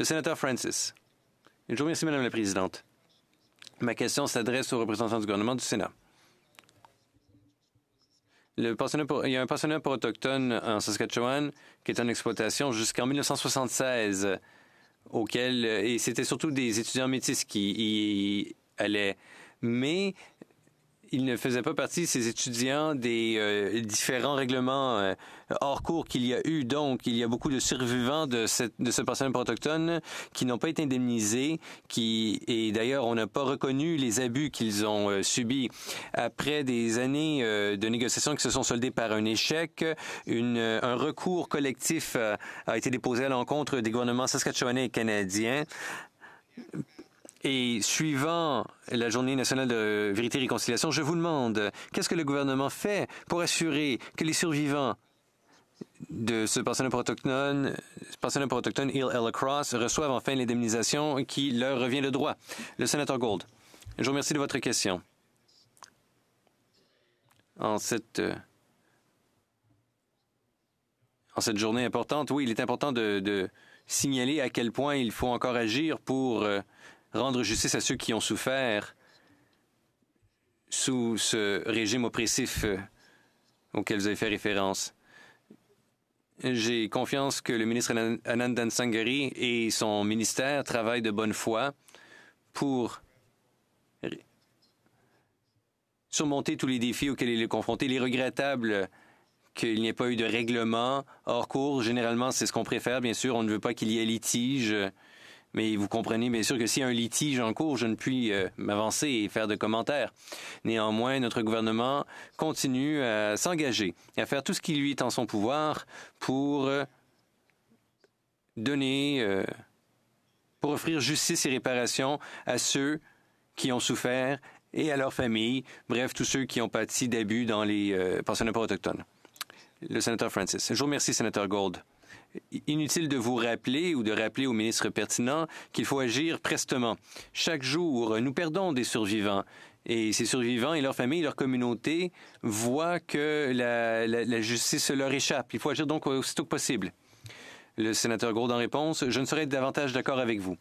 Le sénateur Francis. Je vous remercie, Madame la Présidente. Ma question s'adresse aux représentants du gouvernement du Sénat. Il y a un pensionnat pour autochtones en Saskatchewan qui est en exploitation jusqu'en 1976, et c'était surtout des étudiants métis qui y allaient. Mais il ne faisait pas partie, ces étudiants, des différents règlements hors cours qu'il y a eu. Donc, il y a beaucoup de survivants de ce pensionnat pour autochtones qui n'ont pas été indemnisés, et d'ailleurs, on n'a pas reconnu les abus qu'ils ont subis. Après des années de négociations qui se sont soldées par un échec, un recours collectif a été déposé à l'encontre des gouvernements saskatchewanais et canadiens. Et suivant la Journée nationale de vérité et réconciliation, je vous demande, qu'est-ce que le gouvernement fait pour assurer que les survivants de ce pensionnat pour autochtones, Hill Ella Cross, reçoivent enfin l'indemnisation qui leur revient de droit? Le sénateur Gold. Je vous remercie de votre question. En cette journée importante, oui, il est important de signaler à quel point il faut encore agir pour rendre justice à ceux qui ont souffert sous ce régime oppressif auquel vous avez fait référence. J'ai confiance que le ministre Anandan Sangari et son ministère travaillent de bonne foi pour surmonter tous les défis auxquels il est confronté. Il est regrettable qu'il n'y ait pas eu de règlement hors cours. Généralement, c'est ce qu'on préfère, bien sûr. On ne veut pas qu'il y ait litige. Mais vous comprenez bien sûr que s'il y a un litige en cours, je ne puis m'avancer et faire de commentaires. Néanmoins, notre gouvernement continue à s'engager, à faire tout ce qui lui est en son pouvoir pour pour offrir justice et réparation à ceux qui ont souffert et à leurs familles, bref, tous ceux qui ont pâti d'abus dans les pensionnats pour autochtones. Le sénateur Francis. Je vous remercie, sénateur Gold. Inutile de vous rappeler ou de rappeler au ministre pertinent qu'il faut agir prestement. Chaque jour, nous perdons des survivants. Et ces survivants et leurs familles et leurs communautés voient que la justice leur échappe. Il faut agir donc aussitôt que possible. Le sénateur Gold en réponse. Je ne serais davantage d'accord avec vous.